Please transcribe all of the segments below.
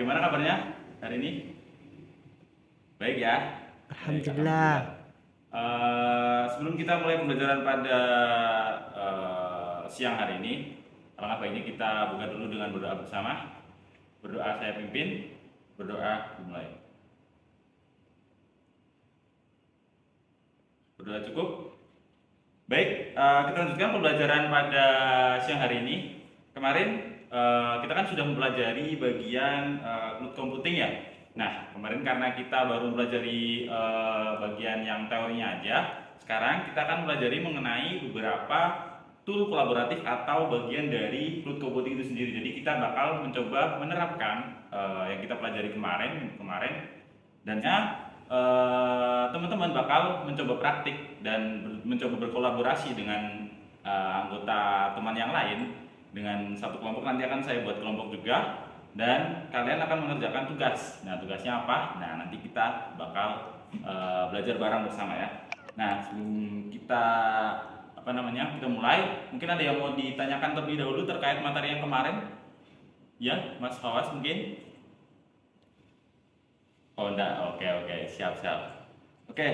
gimana kabarnya hari ini? Baik ya? Baik, Alhamdulillah. Sebelum kita mulai pembelajaran pada siang hari ini, alangkah baiknya kita buka dulu dengan berdoa bersama. Berdoa saya pimpin, berdoa dimulai. Berdoa cukup? Baik, kita lanjutkan pembelajaran pada siang hari ini. Kemarin kita kan sudah mempelajari bagian cloud computing ya. Nah, kemarin karena kita baru mempelajari bagian yang teorinya aja, sekarang kita akan mempelajari mengenai beberapa tool kolaboratif atau bagian dari cloud computing itu sendiri. Jadi kita bakal mencoba menerapkan yang kita pelajari kemarin dan teman-teman bakal mencoba praktik dan mencoba berkolaborasi dengan anggota teman yang lain dengan satu kelompok. Nanti akan saya buat kelompok juga dan kalian akan mengerjakan tugas. Nah, tugasnya apa? Nah, nanti kita bakal belajar bareng bersama ya. Nah, sebelum kita kita mulai, mungkin ada yang mau ditanyakan terlebih dahulu terkait materi yang kemarin? Ya, Mas Fawas mungkin? Oh enggak, oke, siap. Oke,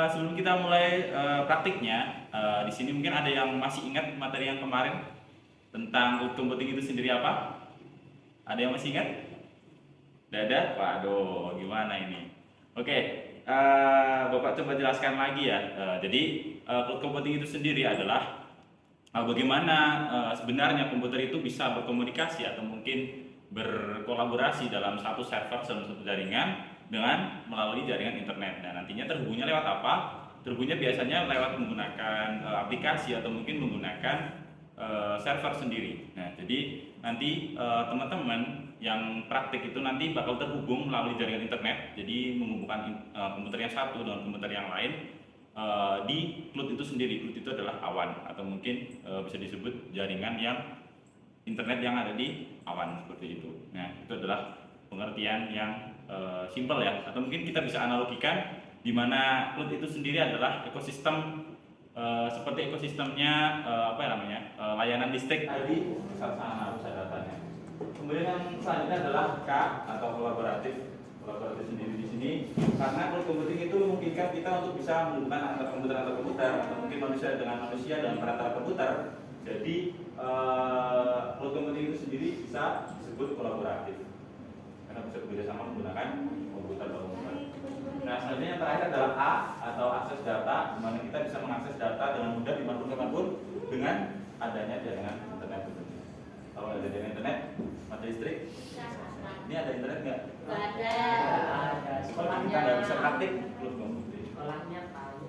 sebelum kita mulai praktiknya, di sini mungkin ada yang masih ingat materi yang kemarin tentang cloud computing itu sendiri apa? Ada yang masih ingat? Tidak ada? Waduh, gimana ini? Oke, Bapak coba jelaskan lagi ya. Jadi cloud computing itu sendiri adalah bagaimana sebenarnya komputer itu bisa berkomunikasi atau mungkin berkolaborasi dalam satu server, dalam satu jaringan dengan melalui jaringan internet. Nah, nantinya terhubungnya lewat apa? Terhubungnya biasanya lewat menggunakan aplikasi atau mungkin menggunakan server sendiri. Nah, jadi nanti teman-teman yang praktik itu nanti bakal terhubung melalui jaringan internet. Jadi menghubungkan komputer yang satu dengan komputer yang lain di cloud itu sendiri. Cloud itu adalah awan atau mungkin bisa disebut jaringan yang internet yang ada di awan seperti itu. Nah, itu adalah pengertian yang simpel ya. Atau mungkin kita bisa analogikan di mana cloud itu sendiri adalah ekosistem seperti ekosistemnya layanan listrik tadi. Misal sana harus ada datanya. Kemudian yang selanjutnya adalah K atau kolaboratif sendiri di sini, karena cloud computing itu memungkinkan kita untuk bisa menghubungkan antar komputer atau mungkin manusia dengan manusia dengan perantara komputer. Jadi cloud computing itu sendiri bisa disebut kolaboratif karena bisa bekerja sama menggunakan komputer. Nah, selanjutnya yang terakhir adalah A atau akses data, di mana kita bisa mengakses data dengan mudah dimanapun dengan adanya jaringan internet. Kalau ada jaringan internet, mati listrik. Ini ada internet nggak? Nggak ada. Sekolah kita nggak bisa praktik, belum komputer. Sekolahnya tahu.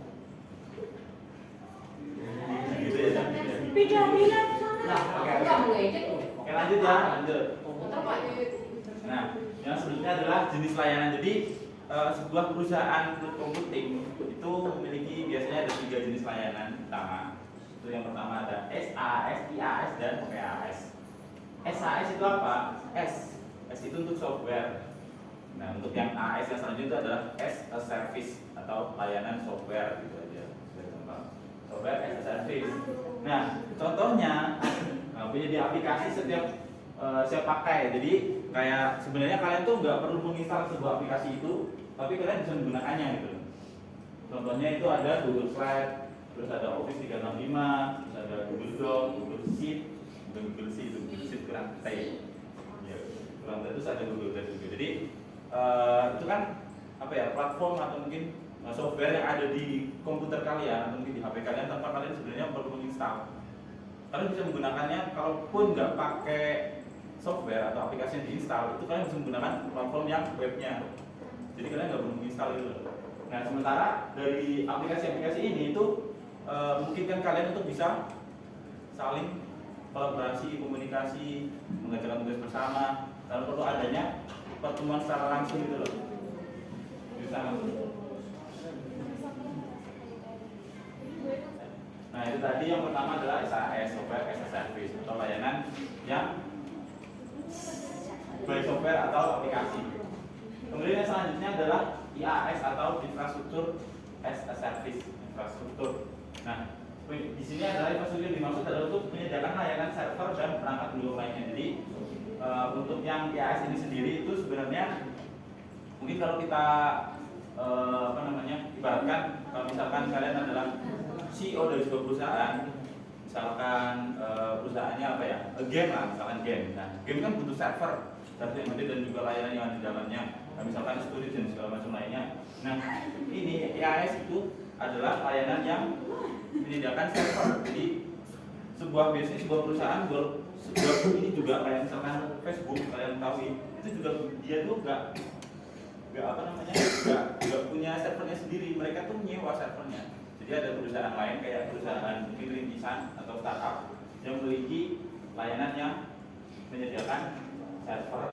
Gitu ya. Bilang Nah, oke, lanjut ya, lanjut. Nah, yang selanjutnya adalah jenis layanan. Jadi sebuah perusahaan cloud computing itu memiliki biasanya ada 3 jenis layanan utama. Itu yang pertama ada SAS, IaaS, dan PaaS. SAS itu apa? S itu untuk software. Nah, untuk yang AS yang selanjutnya itu adalah as a service atau layanan software gitu aja. Software as a service. Nah, contohnya punya di aplikasi setiap saya pakai. Jadi kayak sebenarnya kalian tuh nggak perlu menginstal sebuah aplikasi itu, tapi kalian bisa menggunakannya gitu. Contohnya itu ada Google Slide, terus ada Office 365, terus ada Google Doc, Google Sheet kurang T. Ya, kurang T, terus ada Google Drive juga. Jadi itu kan platform atau mungkin software yang ada di komputer kalian atau mungkin di HP kalian tanpa kalian sebenarnya perlu menginstal. Kalian bisa menggunakannya kalaupun nggak pakai software atau aplikasi yang diinstal, itu kalian bisa menggunakan platform yang webnya. Jadi kalian nggak perlu menginstal itu. Nah, sementara dari aplikasi-aplikasi ini itu memungkinkan kalian untuk bisa saling kolaborasi, komunikasi, mengerjakan tugas bersama, tanpa perlu adanya pertemuan secara langsung gitu loh. Bisa langsung. Nah, itu tadi yang pertama adalah SAS, Software as a Service, atau layanan yang by software atau aplikasi. Kemudian yang selanjutnya adalah IaaS atau infrastruktur as a service, infrastruktur. Nah, di sini adalah infrastruktur yang dimaksud adalah untuk menyediakan layanan server dan perangkat luar lainnya. Jadi untuk yang IAS ini sendiri itu sebenarnya mungkin kalau kita ibaratkan kalau misalkan kalian adalah CEO dari sebuah perusahaan, misalkan perusahaannya apa ya, game lah, misalkan game. Nah, game kan butuh server yang gede dan juga layanan yang ada di dalamnya. Nah, misalkan storage dan segala macam lainnya. Nah, ini IaaS itu adalah layanan yang menyediakan server. Jadi sebuah bisnis, sebuah perusahaan, sebuah ini juga kayak misalkan Facebook, kalian tahu itu juga dia tuh nggak punya servernya sendiri. Mereka tuh nyewa servernya. Jadi ada perusahaan lain kayak perusahaan mungkin rintisan atau startup yang memiliki layanan yang menyediakan server.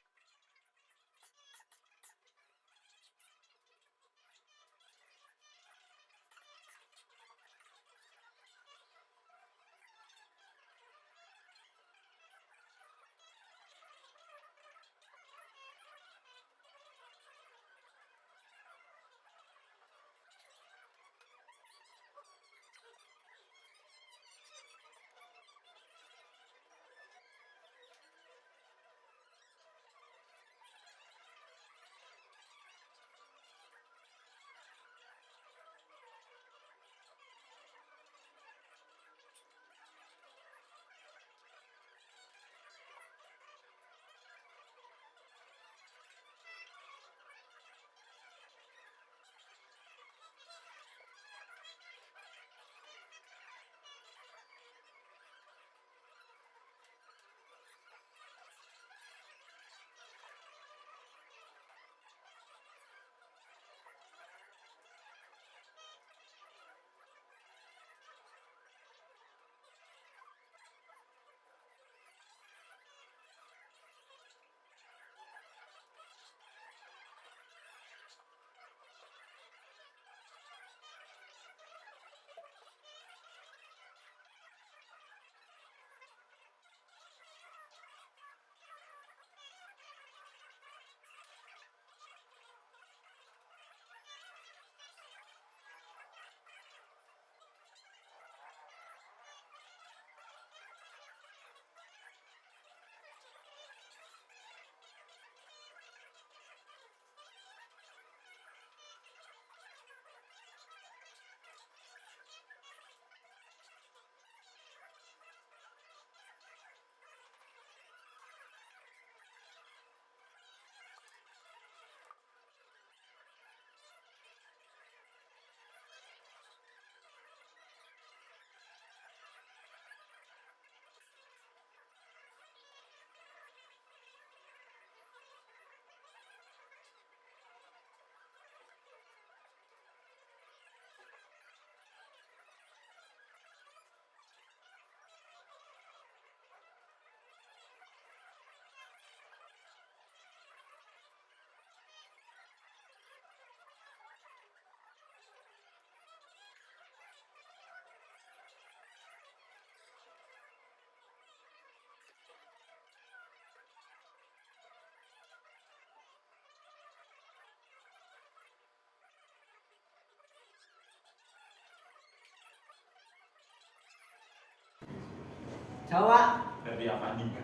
Jawa. Dari apa nih?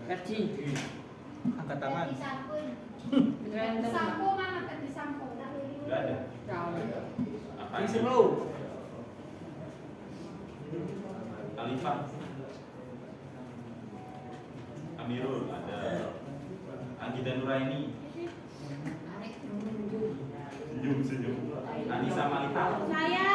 Kecil. Angkat tangan. Sampo mana kan di sampo? Enggak ada. Apa Di ini? Solo. Alifah. Amirul, ada Anggita Nuraini. Senyum. Anissa Malika. Saya.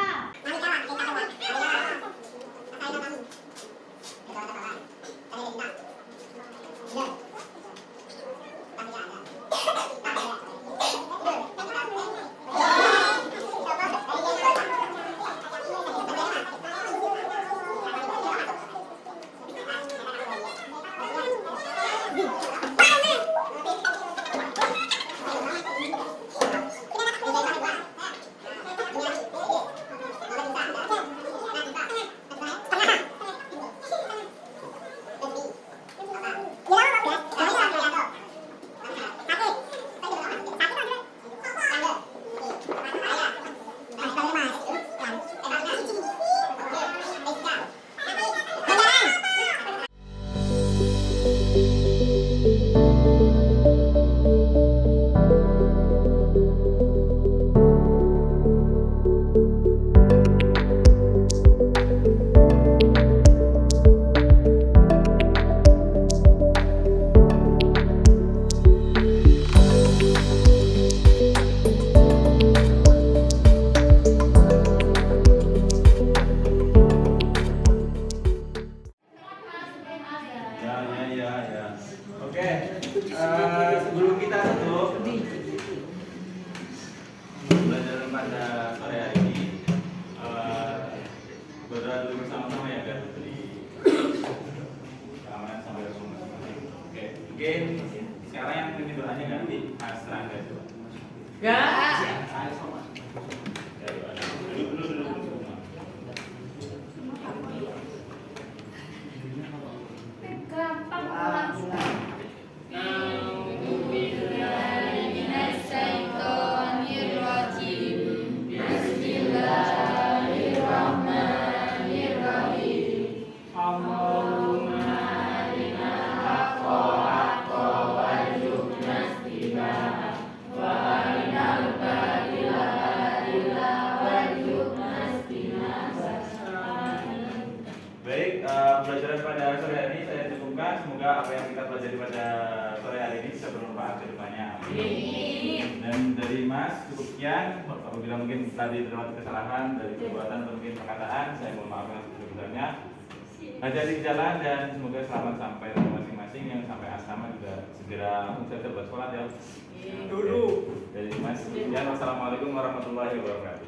ya. Oke, sebelum kita tutup pelajaran pada sore hari ini, berdoa dulu bersama-sama ya biar dari keamanan sampai rumah masing-masing. Oke, mungkin sekarang yang pimpin doanya ganti Mas Rangga coba. Ya, dulu. Gampang Baik, pelajaran pada sore hari ini saya cukupkan. Semoga apa yang kita pelajari pada sore hari ini bisa bermanfaat ke depannya. Dan dari Mas cukup sekian. Apabila mungkin tadi terdapat kesalahan dari perbuatan atau mungkin perkataan, saya mohon maaf yang sebesar-besarnya. Hati-hati di jalan dan semoga selamat sampai rumah masing-masing. Yang sampai asrama juga segera usai buat sholat ya. Dulu. Dari Mas, sekian. Wassalamualaikum warahmatullahi wabarakatuh.